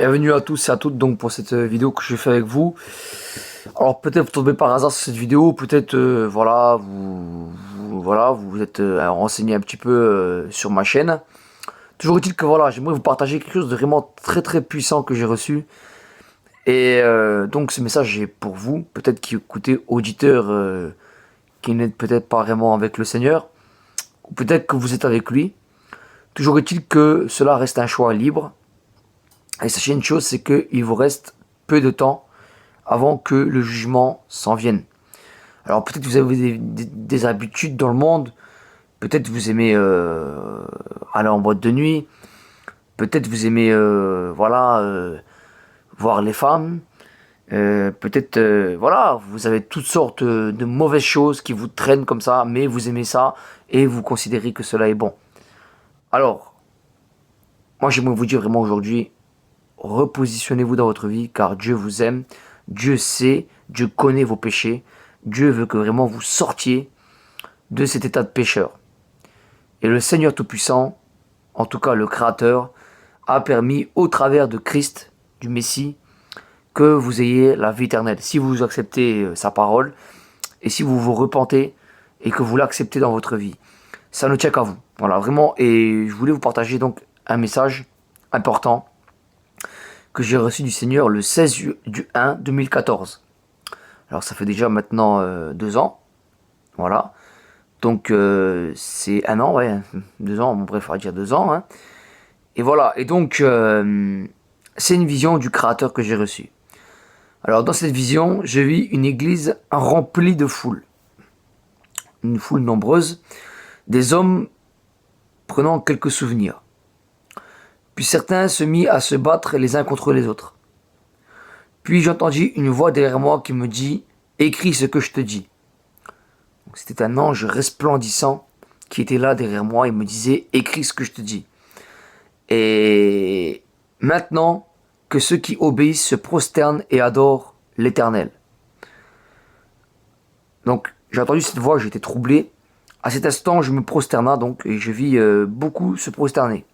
Bienvenue à tous et à toutes donc pour cette vidéo que je fais avec vous. Alors peut-être vous tombez par hasard sur cette vidéo, peut-être voilà vous êtes renseigné un petit peu sur ma chaîne. Toujours est-il que voilà, j'aimerais vous partager quelque chose de vraiment très puissant que j'ai reçu. Et donc ce message est pour vous, peut-être qui écoutez auditeur qui n'êtes peut-être pas vraiment avec le Seigneur, ou peut-être que vous êtes avec lui. Toujours est-il que cela reste un choix libre. Et sachez une chose, c'est qu'il vous reste peu de temps avant que le jugement s'en vienne. Alors peut-être vous avez des habitudes dans le monde, peut-être vous aimez aller en boîte de nuit, peut-être vous aimez voir les femmes, peut-être voilà, vous avez toutes sortes de mauvaises choses qui vous traînent comme ça, mais vous aimez ça et vous considérez que cela est bon. Alors, moi j'aimerais vous dire vraiment aujourd'hui, repositionnez-vous dans votre vie car Dieu vous aime, Dieu sait, Dieu connaît vos péchés, Dieu veut que vraiment vous sortiez de cet état de pécheur. Et le Seigneur Tout-Puissant, en tout cas le Créateur, a permis au travers de Christ, du Messie, que vous ayez la vie éternelle. Si vous acceptez sa parole et si vous vous repentez et que vous l'acceptez dans votre vie, ça ne tient qu'à vous. Voilà, vraiment. Et je voulais vous partager donc un message important que j'ai reçu du Seigneur le 16 du 1 2014. Alors ça fait déjà maintenant 2 ans, voilà. Donc c'est un an, ouais, 2 ans, bon bref, on va dire 2 ans. Hein. Et voilà, et donc c'est une vision du Créateur que j'ai reçue. Alors dans cette vision, je vis une église remplie de foules. Une foule nombreuse, des hommes prenant quelques souvenirs. Puis certains se mirent à se battre les uns contre les autres. Puis j'entendis une voix derrière moi qui me dit « Écris ce que je te dis ». C'était un ange resplendissant qui était là derrière moi et me disait « Écris ce que je te dis ». Et maintenant que ceux qui obéissent se prosternent et adorent l'Éternel. Donc j'ai entendu cette voix, j'étais troublé. À cet instant, je me prosterna donc et je vis beaucoup se prosterner.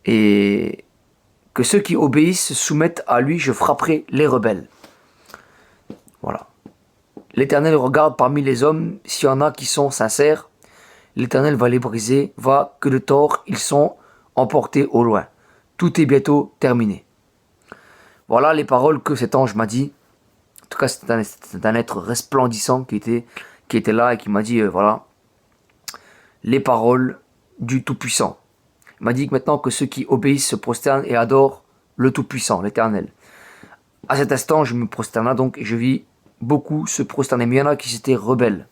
Et que ceux qui obéissent se soumettent à lui, je frapperai les rebelles. Voilà. L'Éternel regarde parmi les hommes s'il y en a qui sont sincères. L'Éternel va les briser, va que de tort ils sont emportés au loin. Tout est bientôt terminé. Voilà les paroles que cet ange m'a dit. En tout cas, c'est un être resplendissant qui était là et qui m'a dit, voilà, les paroles du Tout-Puissant. Il m'a dit que maintenant que ceux qui obéissent se prosternent et adorent le Tout-Puissant, l'Éternel. À cet instant, je me prosterna donc et je vis beaucoup se prosterner. Mais il y en a qui étaient rebelles.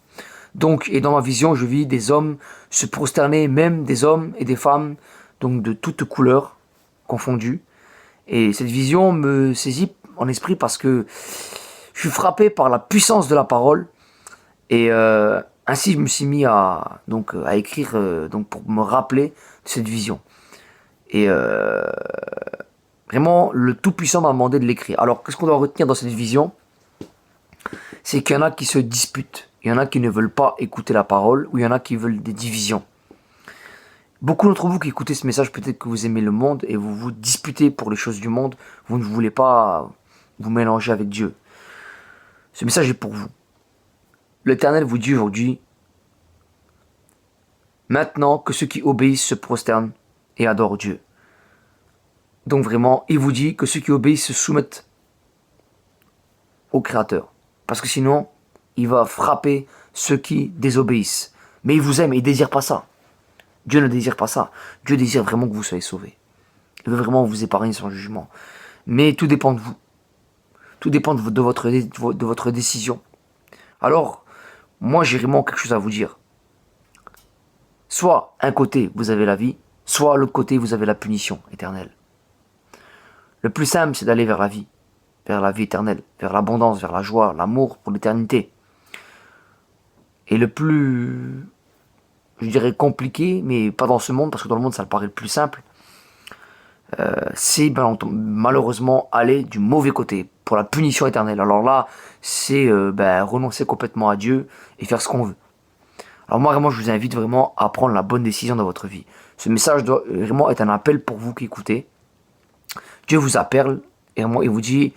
Donc, et dans ma vision, je vis des hommes se prosterner, même des hommes et des femmes, donc de toutes couleurs confondues. Et cette vision me saisit en esprit parce que je suis frappé par la puissance de la parole. Et ainsi, je me suis mis à écrire donc pour me rappeler de cette vision. Et vraiment, le Tout-Puissant m'a demandé de l'écrire. Alors, qu'est-ce qu'on doit retenir dans cette vision? C'est qu'il y en a qui se disputent. Il y en a qui ne veulent pas écouter la parole, ou il y en a qui veulent des divisions. Beaucoup d'entre vous qui écoutez ce message, peut-être que vous aimez le monde et vous vous disputez pour les choses du monde. Vous ne voulez pas vous mélanger avec Dieu. Ce message est pour vous. L'Éternel vous dit aujourd'hui, maintenant que ceux qui obéissent se prosternent et adorent Dieu. Donc vraiment, il vous dit que ceux qui obéissent se soumettent au Créateur. Parce que sinon, il va frapper ceux qui désobéissent. Mais il vous aime et il ne désire pas ça. Dieu ne désire pas ça. Dieu désire vraiment que vous soyez sauvés. Il veut vraiment vous épargner son jugement. Mais tout dépend de vous. Tout dépend de votre décision. Alors, moi j'ai vraiment quelque chose à vous dire. Soit un côté vous avez la vie, soit l'autre côté vous avez la punition éternelle. Le plus simple c'est d'aller vers la vie éternelle, vers l'abondance, vers la joie, l'amour pour l'éternité. Et le plus, je dirais compliqué, mais pas dans ce monde, parce que dans le monde ça me paraît le plus simple, c'est malheureusement aller du mauvais côté, pour la punition éternelle. Alors là, c'est renoncer complètement à Dieu et faire ce qu'on veut. Alors moi vraiment je vous invite vraiment à prendre la bonne décision dans votre vie. Ce message doit vraiment être un appel pour vous qui écoutez. Dieu vous appelle et il vous dit,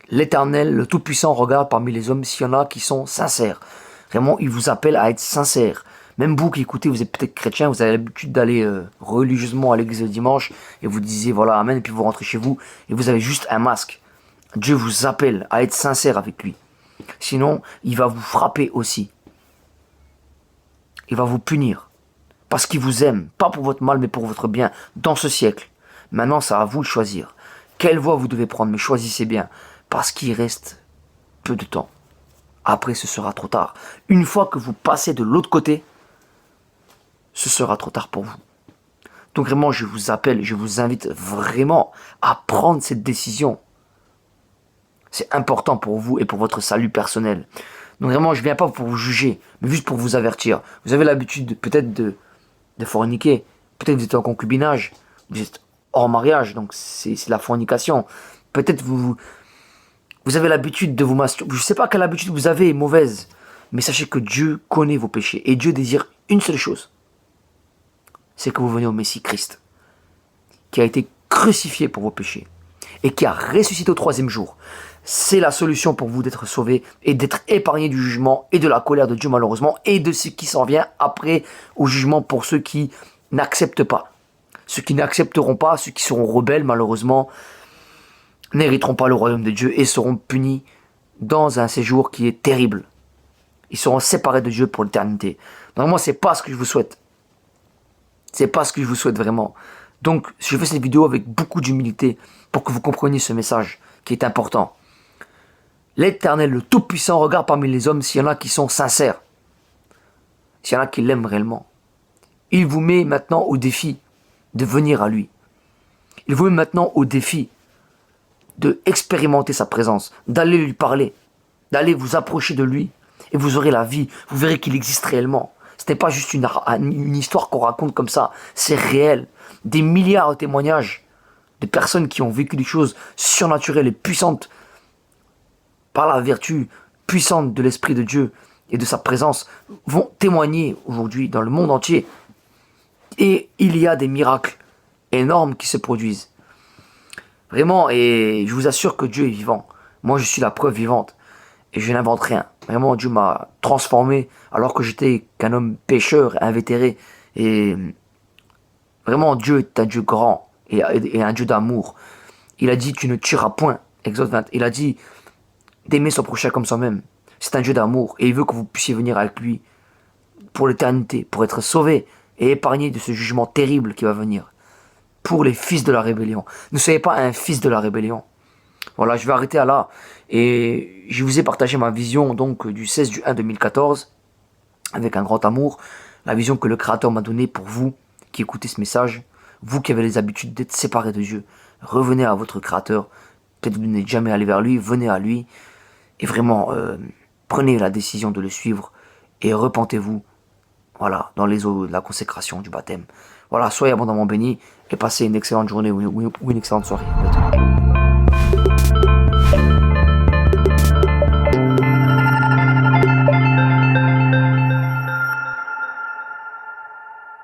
l'Éternel, le Tout-Puissant, regarde parmi les hommes s'il y en a qui sont sincères. Vraiment, il vous appelle à être sincère. Même vous qui écoutez, vous êtes peut-être chrétien, vous avez l'habitude d'aller religieusement à l'église le dimanche et vous disiez voilà, amen, et puis vous rentrez chez vous et vous avez juste un masque. Dieu vous appelle à être sincère avec lui. Sinon, il va vous frapper aussi. Il va vous punir. Parce qu'il vous aime, pas pour votre mal, mais pour votre bien, dans ce siècle. Maintenant, c'est à vous de choisir. Quelle voie vous devez prendre, mais choisissez bien. Parce qu'il reste peu de temps. Après, ce sera trop tard. Une fois que vous passez de l'autre côté, ce sera trop tard pour vous. Donc vraiment, je vous appelle, je vous invite vraiment à prendre cette décision. C'est important pour vous et pour votre salut personnel. Donc vraiment, je ne viens pas pour vous juger, mais juste pour vous avertir. Vous avez l'habitude peut-être de forniquer. Peut-être que vous êtes en concubinage. Vous êtes hors mariage, donc c'est la fornication. Peut-être vous avez l'habitude de vous masturber. Je ne sais pas quelle habitude vous avez, mauvaise. Mais sachez que Dieu connaît vos péchés. Et Dieu désire une seule chose. C'est que vous veniez au Messie Christ. Qui a été crucifié pour vos péchés. Et qui a ressuscité au 3e jour. C'est la solution pour vous d'être sauvé et d'être épargné du jugement et de la colère de Dieu malheureusement. Et de ce qui s'en vient après au jugement pour ceux qui n'acceptent pas. Ceux qui n'accepteront pas, ceux qui seront rebelles malheureusement, n'hériteront pas le royaume de Dieu et seront punis dans un séjour qui est terrible. Ils seront séparés de Dieu pour l'éternité. Donc moi, c'est pas ce que je vous souhaite. C'est pas ce que je vous souhaite vraiment. Donc, je fais cette vidéo avec beaucoup d'humilité pour que vous compreniez ce message qui est important. L'Éternel, le Tout-Puissant, regarde parmi les hommes s'il y en a qui sont sincères. S'il y en a qui l'aiment réellement. Il vous met maintenant au défi de venir à lui. Il vous met maintenant au défi de expérimenter sa présence, d'aller lui parler, d'aller vous approcher de lui, et vous aurez la vie, vous verrez qu'il existe réellement. Ce n'est pas juste une histoire qu'on raconte comme ça, c'est réel. Des milliards de témoignages de personnes qui ont vécu des choses surnaturelles et puissantes par la vertu puissante de l'Esprit de Dieu et de sa présence vont témoigner aujourd'hui dans le monde entier. Et il y a des miracles énormes qui se produisent. Vraiment, et je vous assure que Dieu est vivant. Moi, je suis la preuve vivante. Et je n'invente rien. Vraiment, Dieu m'a transformé alors que j'étais qu'un homme pécheur, invétéré. Et vraiment, Dieu est un Dieu grand et un Dieu d'amour. Il a dit, tu ne tueras point. Exode 20. Il a dit, d'aimer son prochain comme soi-même. C'est un Dieu d'amour. Et il veut que vous puissiez venir avec lui pour l'éternité, pour être sauvé et épargné de ce jugement terrible qui va venir. Pour les fils de la rébellion. Ne soyez pas un fils de la rébellion. Voilà, je vais arrêter à là. Et je vous ai partagé ma vision donc du 16 du 1 2014 avec un grand amour. La vision que le Créateur m'a donnée pour vous qui écoutez ce message. Vous qui avez les habitudes d'être séparés de Dieu. Revenez à votre Créateur. Peut-être que vous n'êtes jamais allé vers lui. Venez à lui. Et vraiment, prenez la décision de le suivre. Et repentez-vous. Voilà, dans les eaux de la consécration, du baptême. Voilà, soyez abondamment bénis. Et passez une excellente journée ou une excellente soirée.